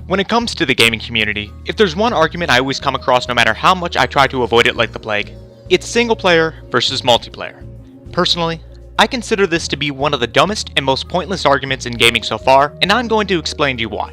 When it comes to the gaming community, if there's one argument I always come across no matter how much I try to avoid it like the plague, it's single player versus multiplayer. Personally, I consider this to be one of the dumbest and most pointless arguments in gaming so far, and I'm going to explain to you why.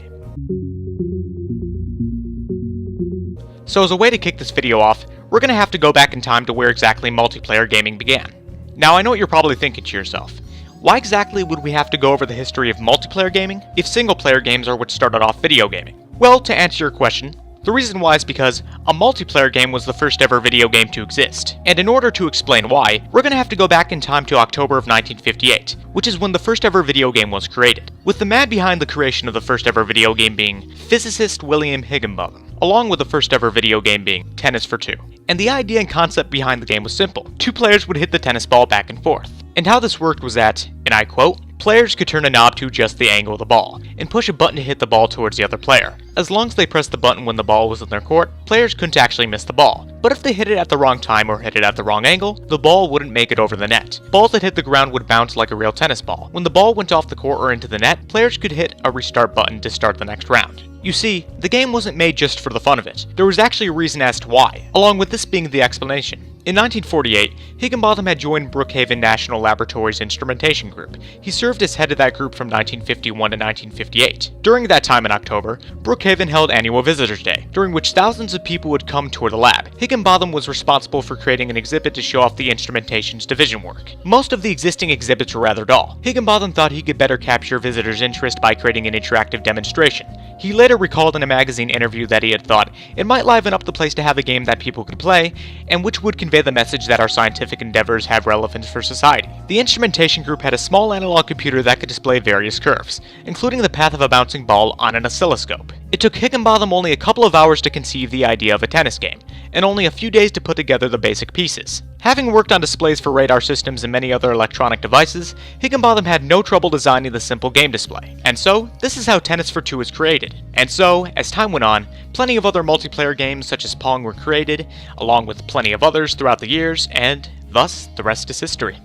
So as a way to kick this video off, we're going to have to go back in time to where exactly multiplayer gaming began. Now I know what you're probably thinking to yourself. Why exactly would we have to go over the history of multiplayer gaming if single-player games are what started off video gaming? Well, to answer your question, the reason why is because a multiplayer game was the first ever video game to exist. And in order to explain why, we're going to have to go back in time to October of 1958, which is when the first ever video game was created, with the man behind the creation of the first ever video game being physicist William Higginbotham, along with the first ever video game being Tennis for Two. And the idea and concept behind the game was simple. Two players would hit the tennis ball back and forth. And how this worked was that, and I quote, players could turn a knob to adjust the angle of the ball, and push a button to hit the ball towards the other player. As long as they pressed the button when the ball was in their court, players couldn't actually miss the ball. But if they hit it at the wrong time or hit it at the wrong angle, the ball wouldn't make it over the net. Balls that hit the ground would bounce like a real tennis ball. When the ball went off the court or into the net, players could hit a restart button to start the next round. You see, the game wasn't made just for the fun of it. There was actually a reason as to why, along with this being the explanation. In 1948, Higginbotham had joined Brookhaven National Laboratory's instrumentation group. He served as head of that group from 1951 to 1958. During that time in October, Brookhaven held Annual Visitors Day, during which thousands of people would come tour the lab. Higginbotham was responsible for creating an exhibit to show off the instrumentation's division work. Most of the existing exhibits were rather dull. Higginbotham thought he could better capture visitors' interest by creating an interactive demonstration. He later recalled in a magazine interview that he had thought it might liven up the place to have a game that people could play, and which would convey the message that our scientific endeavors have relevance for society. The instrumentation group had a small analog computer that could display various curves, including the path of a bouncing ball on an oscilloscope. It took Higginbotham only a couple of hours to conceive the idea of a tennis game, and only a few days to put together the basic pieces. Having worked on displays for radar systems and many other electronic devices, Higginbotham had no trouble designing the simple game display. And so, this is how Tennis for Two was created. And so, as time went on, plenty of other multiplayer games such as Pong were created, along with plenty of others throughout the years, and thus, the rest is history.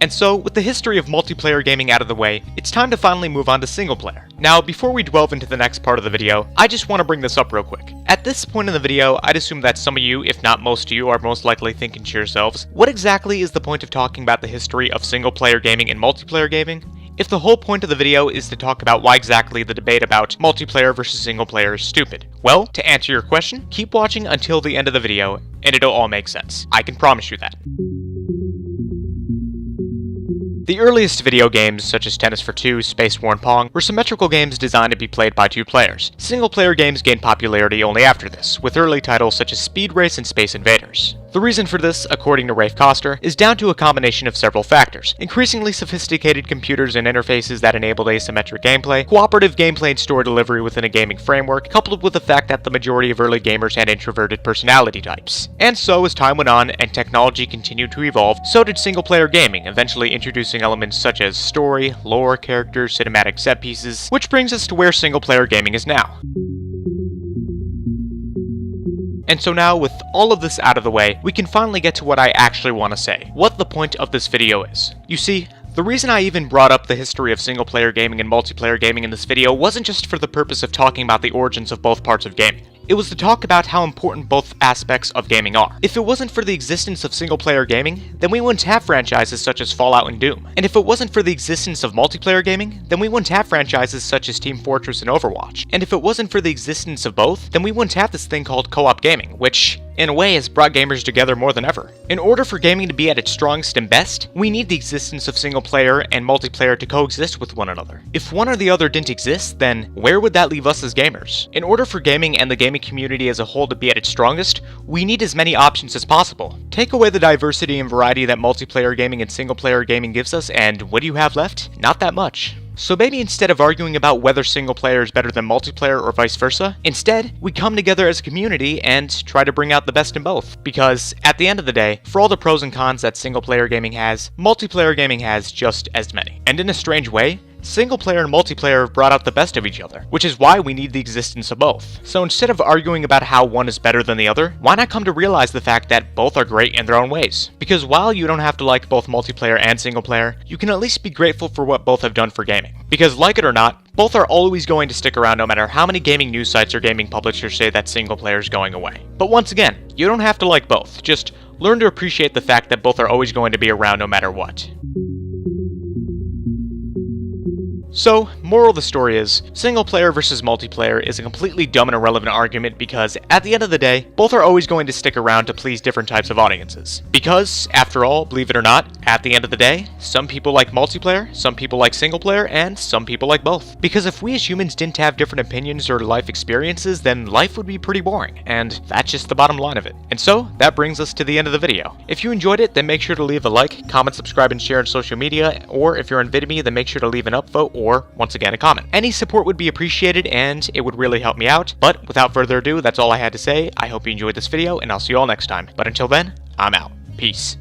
And so, with the history of multiplayer gaming out of the way, it's time to finally move on to single player. Now, before we delve into the next part of the video, I just want to bring this up real quick. At this point in the video, I'd assume that some of you, if not most of you, are most likely thinking to yourselves, what exactly is the point of talking about the history of single player gaming and multiplayer gaming? If the whole point of the video is to talk about why exactly the debate about multiplayer versus single player is stupid. Well, to answer your question, keep watching until the end of the video, and it'll all make sense. I can promise you that. The earliest video games, such as Tennis for Two, Space War, and Pong, were symmetrical games designed to be played by two players. Single-player games gained popularity only after this, with early titles such as Speed Race and Space Invaders. The reason for this, according to Rafe Koster, is down to a combination of several factors: increasingly sophisticated computers and interfaces that enabled asymmetric gameplay, cooperative gameplay and story delivery within a gaming framework, coupled with the fact that the majority of early gamers had introverted personality types. And so, as time went on and technology continued to evolve, so did single-player gaming, eventually introducing elements such as story, lore, characters, cinematic set pieces, which brings us to where single-player gaming is now. And so now, with all of this out of the way, we can finally get to what I actually want to say, what the point of this video is. You see, the reason I even brought up the history of single-player gaming and multiplayer gaming in this video wasn't just for the purpose of talking about the origins of both parts of gaming. It was to talk about how important both aspects of gaming are. If it wasn't for the existence of single-player gaming, then we wouldn't have franchises such as Fallout and Doom. And if it wasn't for the existence of multiplayer gaming, then we wouldn't have franchises such as Team Fortress and Overwatch. And if it wasn't for the existence of both, then we wouldn't have this thing called co-op gaming, which, in a way, has brought gamers together more than ever. In order for gaming to be at its strongest and best, we need the existence of single-player and multiplayer to coexist with one another. If one or the other didn't exist, then where would that leave us as gamers? In order for gaming and the gaming community as a whole to be at its strongest, we need as many options as possible. Take away the diversity and variety that multiplayer gaming and single-player gaming gives us, and what do you have left? Not that much. So maybe instead of arguing about whether single player is better than multiplayer or vice versa, instead, we come together as a community and try to bring out the best in both. Because, at the end of the day, for all the pros and cons that single player gaming has, multiplayer gaming has just as many. And in a strange way, single player and multiplayer have brought out the best of each other, which is why we need the existence of both. So instead of arguing about how one is better than the other, why not come to realize the fact that both are great in their own ways? Because while you don't have to like both multiplayer and single player, you can at least be grateful for what both have done for gaming. Because like it or not, both are always going to stick around no matter how many gaming news sites or gaming publishers say that single player is going away. But once again, you don't have to like both, just learn to appreciate the fact that both are always going to be around no matter what. So, moral of the story is, single player versus multiplayer is a completely dumb and irrelevant argument because, at the end of the day, both are always going to stick around to please different types of audiences. Because, after all, believe it or not, at the end of the day, some people like multiplayer, some people like single player, and some people like both. Because if we as humans didn't have different opinions or life experiences, then life would be pretty boring, and that's just the bottom line of it. And so, that brings us to the end of the video. If you enjoyed it, then make sure to leave a like, comment, subscribe, and share on social media, or if you're on Vidme, then make sure to leave an upvote or, once again, a comment. Any support would be appreciated and it would really help me out. But without further ado, that's all I had to say. I hope you enjoyed this video and I'll see you all next time. But until then, I'm out. Peace.